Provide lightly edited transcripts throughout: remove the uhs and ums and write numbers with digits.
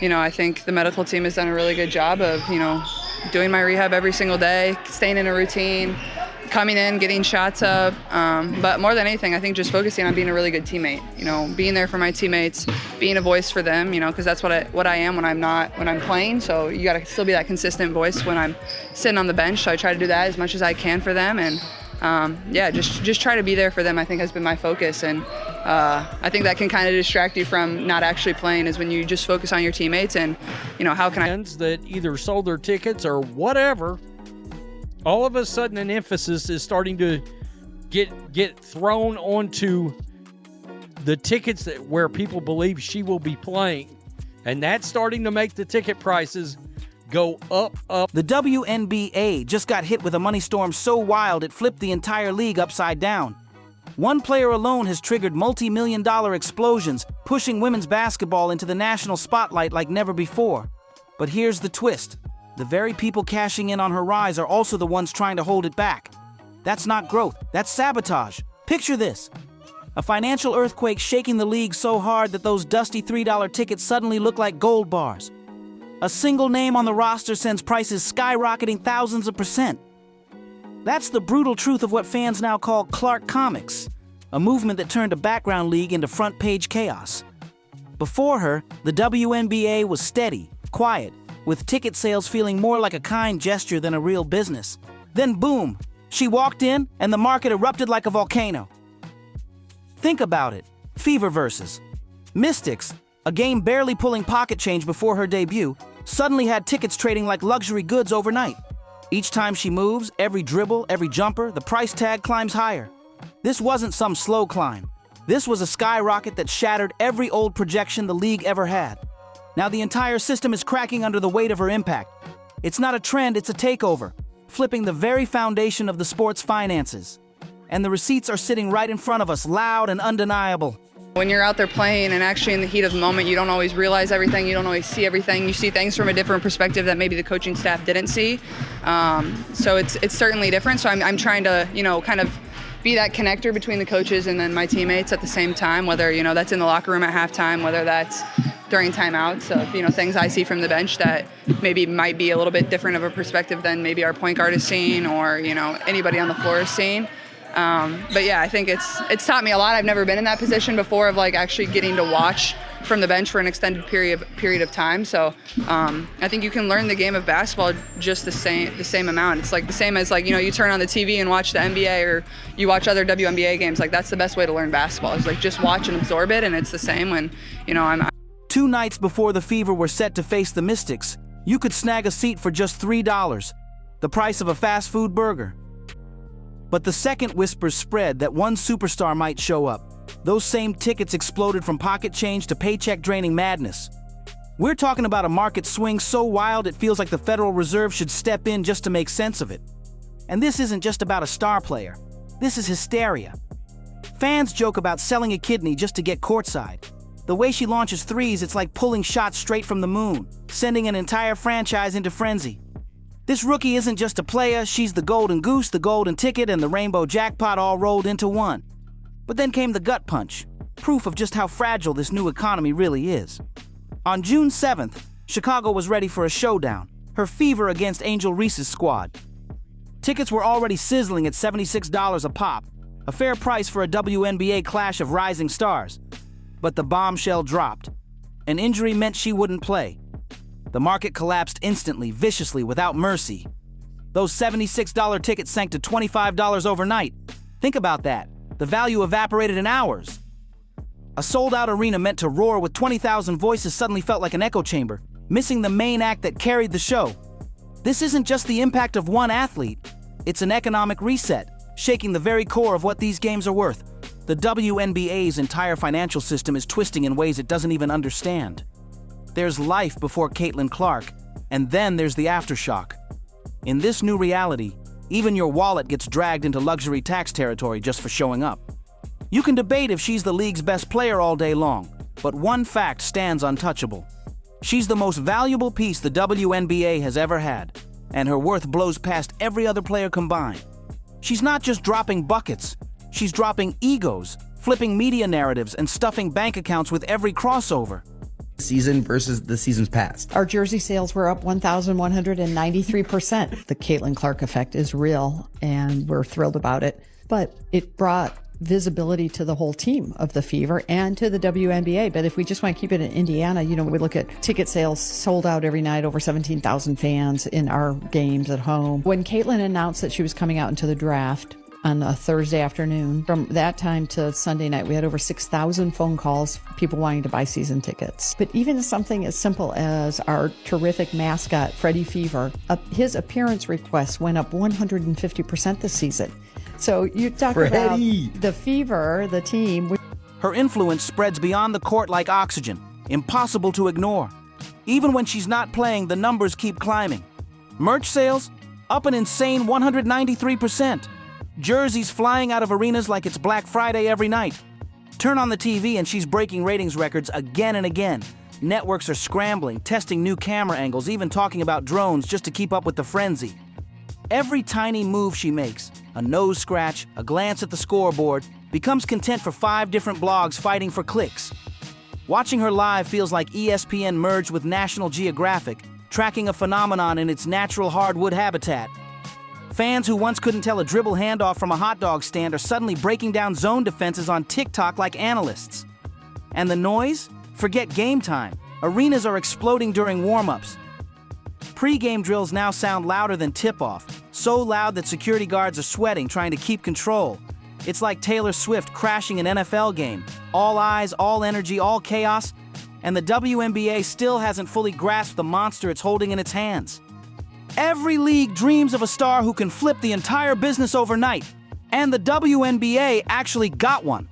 I think the medical team has done a really good job of, doing my rehab every single day, staying in a routine, coming in, getting shots up. But more than anything, I think just focusing on being a really good teammate, being there for my teammates, being a voice for them, because that's what I am when I'm playing. So you got to still be that consistent voice when I'm sitting on the bench. So I try to do that as much as I can for them. And just try to be there for them, I think, has been my focus. And I think that can kind of distract you from not actually playing, is when you just focus on your teammates and, how can I... that either sold their tickets or whatever, all of a sudden an emphasis is starting to get thrown onto the tickets where people believe she will be playing. And that's starting to make the ticket prices go up. The WNBA just got hit with a money storm so wild it flipped the entire league upside down. One player alone has triggered multi-million-dollar explosions, pushing women's basketball into the national spotlight like never before. But here's the twist. The very people cashing in on her rise are also the ones trying to hold it back. That's not growth, that's sabotage. Picture this. A financial earthquake shaking the league so hard that those dusty $3 tickets suddenly look like gold bars. A single name on the roster sends prices skyrocketing thousands of %. That's the brutal truth of what fans now call Clark Comics, a movement that turned a background league into front-page chaos. Before her, the WNBA was steady, quiet, with ticket sales feeling more like a kind gesture than a real business. Then boom, she walked in and the market erupted like a volcano. Think about it. Fever versus Mystics, a game barely pulling pocket change before her debut, suddenly had tickets trading like luxury goods overnight. Each time she moves, every dribble, every jumper, the price tag climbs higher. This wasn't some slow climb. This was a skyrocket that shattered every old projection the league ever had. Now the entire system is cracking under the weight of her impact. It's not a trend, it's a takeover, flipping the very foundation of the sport's finances. And the receipts are sitting right in front of us, loud and undeniable. When you're out there playing and actually in the heat of the moment, you don't always realize everything, you don't always see everything. You see things from a different perspective that maybe the coaching staff didn't see. So it's certainly different. So I'm trying to, kind of be that connector between the coaches and then my teammates at the same time, whether, that's in the locker room at halftime, whether that's during timeouts of, things I see from the bench that maybe might be a little bit different of a perspective than maybe our point guard is seeing or, anybody on the floor is seeing. But yeah, I think it's taught me a lot. I've never been in that position before of actually getting to watch from the bench for an extended period of time. So I think you can learn the game of basketball just the same amount. It's the same as you turn on the TV and watch the NBA or you watch other WNBA games. That's the best way to learn basketball is just watch and absorb it. And it's the same when I'm. 2 nights before the Fever were set to face the Mystics, you could snag a seat for just $3, the price of a fast food burger. But the second whispers spread that one superstar might show up, those same tickets exploded from pocket change to paycheck-draining madness. We're talking about a market swing so wild it feels like the Federal Reserve should step in just to make sense of it. And this isn't just about a star player. This is hysteria. Fans joke about selling a kidney just to get courtside. The way she launches threes, it's like pulling shots straight from the moon, sending an entire franchise into frenzy. This rookie isn't just a player, she's the golden goose, the golden ticket, and the rainbow jackpot all rolled into one. But then came the gut punch, proof of just how fragile this new economy really is. On June 7th, Chicago was ready for a showdown, her Fever against Angel Reese's squad. Tickets were already sizzling at $76 a pop, a fair price for a WNBA clash of rising stars. But the bombshell dropped. An injury meant she wouldn't play. The market collapsed instantly, viciously, without mercy. Those $76 tickets sank to $25 overnight. Think about that. The value evaporated in hours. A sold-out arena meant to roar with 20,000 voices suddenly felt like an echo chamber, missing the main act that carried the show. This isn't just the impact of one athlete. It's an economic reset, shaking the very core of what these games are worth. The WNBA's entire financial system is twisting in ways it doesn't even understand. There's life before Caitlin Clark, and then there's the aftershock. In this new reality, even your wallet gets dragged into luxury tax territory just for showing up. You can debate if she's the league's best player all day long, but one fact stands untouchable. She's the most valuable piece the WNBA has ever had, and her worth blows past every other player combined. She's not just dropping buckets. She's dropping egos, flipping media narratives, and stuffing bank accounts with every crossover. season versus the seasons past? Our jersey sales were up 1,193%. The Caitlin Clark effect is real, and we're thrilled about it. But it brought visibility to the whole team of the Fever and to the WNBA. But if we just want to keep it in Indiana, we look at ticket sales sold out every night, over 17,000 fans in our games at home. When Caitlin announced that she was coming out into the draft on a Thursday afternoon, from that time to Sunday night, we had over 6,000 phone calls, people wanting to buy season tickets. But even something as simple as our terrific mascot, Freddie Fever, his appearance requests went up 150% this season. So you talk about the Fever, the team. Her influence spreads beyond the court like oxygen, impossible to ignore. Even when she's not playing, the numbers keep climbing. Merch sales up an insane 193%. Jerseys flying out of arenas like it's Black Friday every night. Turn on the TV and she's breaking ratings records again and again. Networks are scrambling, testing new camera angles, even talking about drones just to keep up with the frenzy. Every tiny move she makes, a nose scratch, a glance at the scoreboard, becomes content for 5 different blogs fighting for clicks. Watching her live feels like ESPN merged with National Geographic, tracking a phenomenon in its natural hardwood habitat. Fans who once couldn't tell a dribble handoff from a hot dog stand are suddenly breaking down zone defenses on TikTok like analysts. And the noise? Forget game time. Arenas are exploding during warm-ups. Pre-game drills now sound louder than tip-off, so loud that security guards are sweating trying to keep control. It's like Taylor Swift crashing an NFL game. All eyes, all energy, all chaos, and the WNBA still hasn't fully grasped the monster it's holding in its hands. Every league dreams of a star who can flip the entire business overnight, and the WNBA actually got one.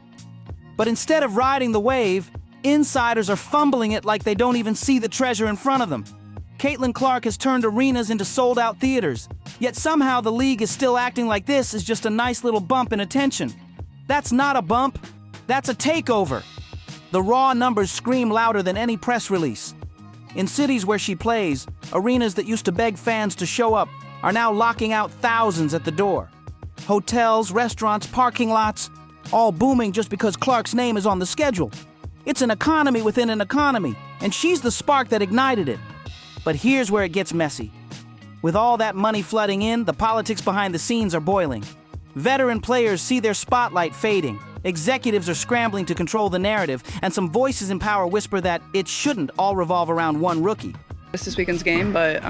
But instead of riding the wave, insiders are fumbling it like they don't even see the treasure in front of them. Caitlin Clark has turned arenas into sold-out theaters, yet somehow the league is still acting like this is just a nice little bump in attention. That's not a bump, that's a takeover. The raw numbers scream louder than any press release. In cities where she plays, arenas that used to beg fans to show up are now locking out thousands at the door. Hotels, restaurants, parking lots, all booming just because Clark's name is on the schedule. It's an economy within an economy, and she's the spark that ignited it. But here's where it gets messy. With all that money flooding in, the politics behind the scenes are boiling. Veteran players see their spotlight fading. Executives are scrambling to control the narrative, and some voices in power whisper that it shouldn't all revolve around one rookie. It's this weekend's game, but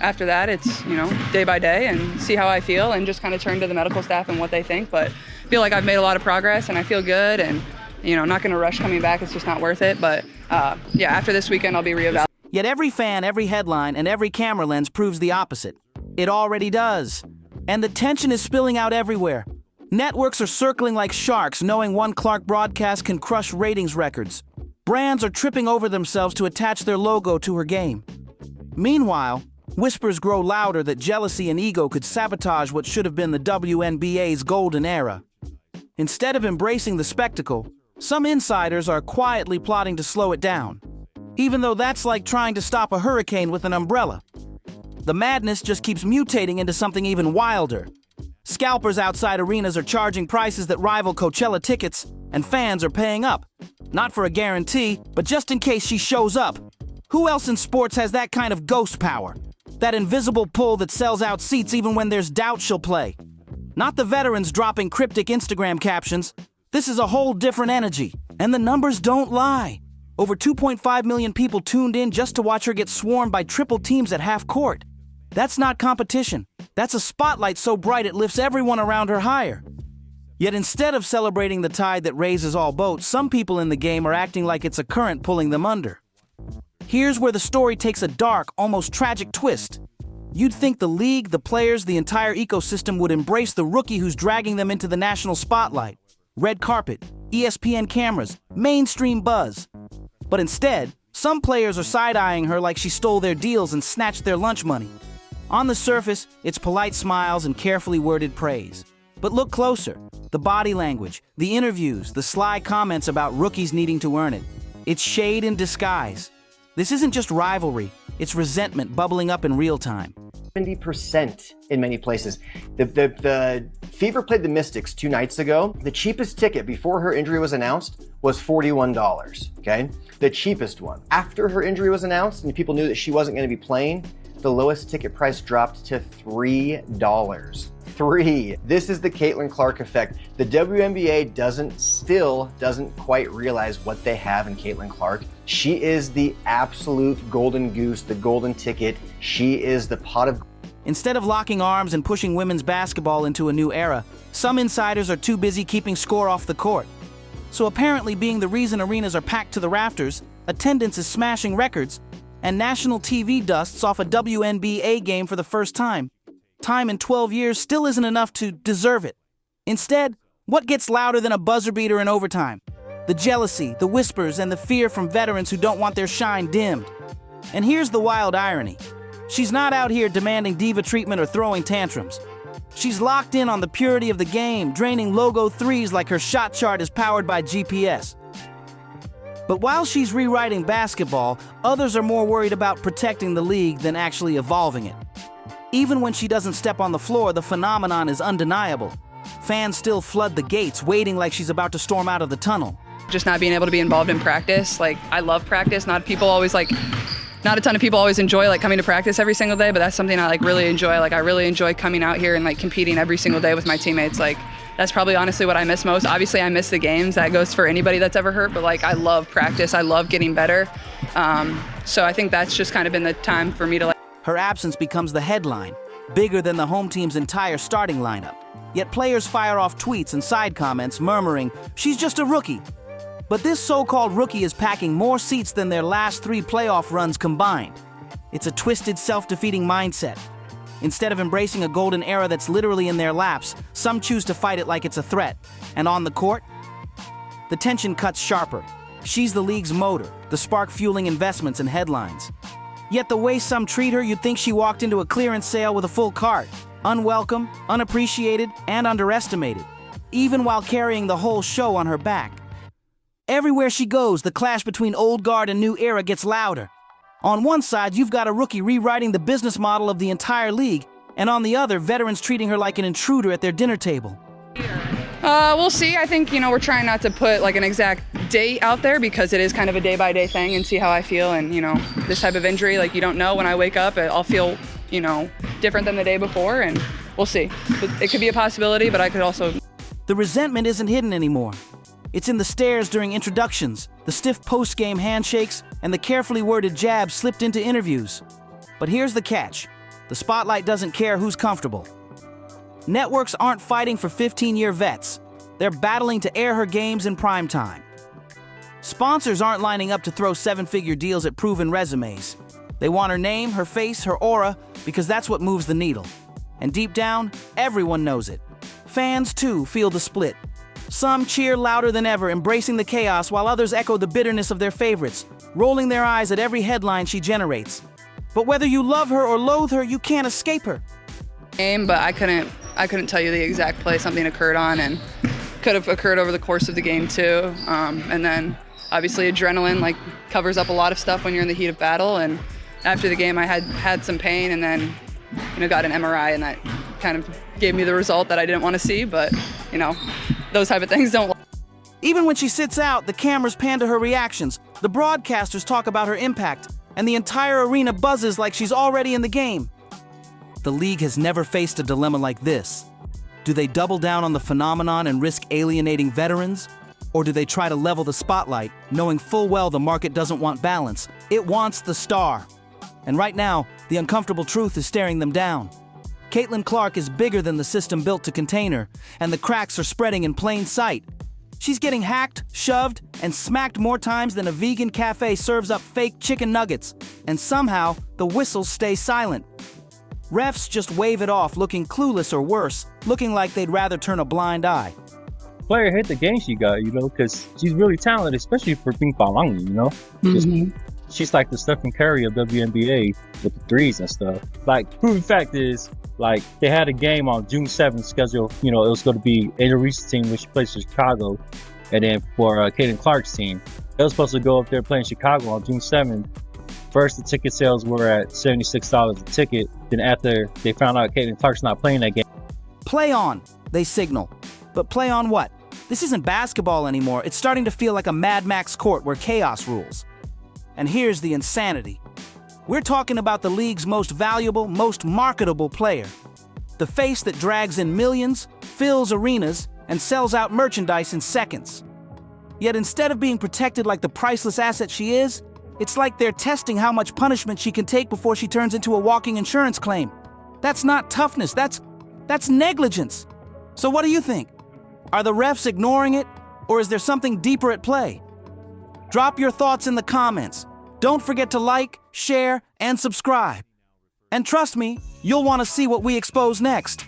after that, it's, day by day and see how I feel and just kind of turn to the medical staff and what they think. But I feel like I've made a lot of progress and I feel good, and, not going to rush coming back. It's just not worth it. But after this weekend, I'll be reevaluated. Yet every fan, every headline, and every camera lens proves the opposite. It already does. And the tension is spilling out everywhere. Networks are circling like sharks, knowing one Clark broadcast can crush ratings records. Brands are tripping over themselves to attach their logo to her game. Meanwhile, whispers grow louder that jealousy and ego could sabotage what should have been the WNBA's golden era. Instead of embracing the spectacle, some insiders are quietly plotting to slow it down. Even though that's like trying to stop a hurricane with an umbrella. The madness just keeps mutating into something even wilder. Scalpers outside arenas are charging prices that rival Coachella tickets, and fans are paying up. Not for a guarantee, but just in case she shows up. Who else in sports has that kind of ghost power? That invisible pull that sells out seats even when there's doubt she'll play. Not the veterans dropping cryptic Instagram captions. This is a whole different energy, and the numbers don't lie. Over 2.5 million people tuned in just to watch her get swarmed by triple teams at half court. That's not competition. That's a spotlight so bright it lifts everyone around her higher. Yet instead of celebrating the tide that raises all boats, some people in the game are acting like it's a current pulling them under. Here's where the story takes a dark, almost tragic twist. You'd think the league, the players, the entire ecosystem would embrace the rookie who's dragging them into the national spotlight. Red carpet, ESPN cameras, mainstream buzz. But instead, some players are side-eyeing her like she stole their deals and snatched their lunch money. On the surface, it's polite smiles and carefully worded praise. But look closer. The body language, the interviews, the sly comments about rookies needing to earn it. It's shade in disguise. This isn't just rivalry, it's resentment bubbling up in real time. 70% in many places. The Fever played the Mystics 2 nights ago. The cheapest ticket before her injury was announced was $41, okay? The cheapest one. After her injury was announced and people knew that she wasn't gonna be playing, the lowest ticket price dropped to $3. This is the Caitlin Clark effect. The WNBA still doesn't quite realize what they have in Caitlin Clark. She is the absolute golden goose, the golden ticket. She is the pot of... Instead of locking arms and pushing women's basketball into a new era, some insiders are too busy keeping score off the court. So apparently, being the reason arenas are packed to the rafters, attendance is smashing records, and national TV dusts off a WNBA game for the first time. Time in 12 years still isn't enough to deserve it. Instead, what gets louder than a buzzer beater in overtime? The jealousy, the whispers, and the fear from veterans who don't want their shine dimmed. And here's the wild irony. She's not out here demanding diva treatment or throwing tantrums. She's locked in on the purity of the game, draining logo threes like her shot chart is powered by GPS. But while she's rewriting basketball, others are more worried about protecting the league than actually evolving it. Even when she doesn't step on the floor, the phenomenon is undeniable. Fans still flood the gates, waiting like she's about to storm out of the tunnel. Just not being able to be involved in practice. Like, I love practice. Not a ton of people always enjoy like coming to practice every single day, but that's something I like really enjoy. Like, I really enjoy coming out here and like competing every single day with my teammates. Like, that's probably honestly what I miss most. Obviously, I miss the games. That goes for anybody that's ever hurt, but like, I love practice. I love getting better. So I think that's just kind of been the time for me to like. Her absence becomes the headline, bigger than the home team's entire starting lineup. Yet players fire off tweets and side comments murmuring, "She's just a rookie." But this so-called rookie is packing more seats than their last 3 playoff runs combined. It's a twisted, self-defeating mindset. Instead of embracing a golden era that's literally in their laps, some choose to fight it like it's a threat. And on the court, the tension cuts sharper. She's the league's motor, the spark fueling investments and headlines. Yet the way some treat her, you'd think she walked into a clearance sale with a full cart. Unwelcome, unappreciated, and underestimated, even while carrying the whole show on her back. Everywhere she goes, the clash between old guard and new era gets louder. On one side, you've got a rookie rewriting the business model of the entire league, and on the other, veterans treating her like an intruder at their dinner table. We'll see. I think, we're trying not to put like an exact date out there because it is kind of a day-by-day thing and see how I feel. And, this type of injury, like, you don't know when I wake up, I'll feel, different than the day before, and we'll see. It could be a possibility, but I could also... The resentment isn't hidden anymore. It's in the stares during introductions, the stiff post-game handshakes, and the carefully worded jabs slipped into interviews. But here's the catch. The spotlight doesn't care who's comfortable. Networks aren't fighting for 15-year vets. They're battling to air her games in prime time. Sponsors aren't lining up to throw 7-figure deals at proven resumes. They want her name, her face, her aura, because that's what moves the needle. And deep down, everyone knows it. Fans, too, feel the split. Some cheer louder than ever, embracing the chaos, while others echo the bitterness of their favorites, rolling their eyes at every headline she generates. But whether you love her or loathe her, you can't escape her. But I couldn't tell you the exact play something occurred on, and could have occurred over the course of the game too. And then obviously adrenaline covers up a lot of stuff when you're in the heat of battle. And after the game, I had some pain, and then got an MRI, and that kind of gave me the result that I didn't want to see. But those type of things don't. Even when she sits out, the cameras pan to her reactions. The broadcasters talk about her impact, and the entire arena buzzes like she's already in the game. The league has never faced a dilemma like this. Do they double down on the phenomenon and risk alienating veterans? Or do they try to level the spotlight, knowing full well the market doesn't want balance? It wants the star. And right now, the uncomfortable truth is staring them down. Caitlin Clark is bigger than the system built to contain her, and the cracks are spreading in plain sight. She's getting hacked, shoved, and smacked more times than a vegan cafe serves up fake chicken nuggets. And somehow, the whistles stay silent. Refs just wave it off, looking clueless or worse, looking like they'd rather turn a blind eye. Player hit the game she got, because she's really talented, especially for being Falangi, Mm-hmm. She's like the Stephen Curry of WNBA with the threes and stuff. Proven fact is, they had a game on June 7th scheduled, it was going to be Ada Reese's team, which plays for Chicago, and then for Caitlin Clark's team. They were supposed to go up there playing Chicago on June 7th. First, the ticket sales were at $76 a ticket. Then after they found out Caitlin Clark's not playing that game. Play on, they signal. But play on what? This isn't basketball anymore. It's starting to feel like a Mad Max court where chaos rules. And here's the insanity. We're talking about the league's most valuable, most marketable player. The face that drags in millions, fills arenas, and sells out merchandise in seconds. Yet instead of being protected like the priceless asset she is, it's like they're testing how much punishment she can take before she turns into a walking insurance claim. That's not toughness, that's negligence. So what do you think? Are the refs ignoring it, or is there something deeper at play? Drop your thoughts in the comments. Don't forget to like, share, and subscribe. And trust me, you'll want to see what we expose next.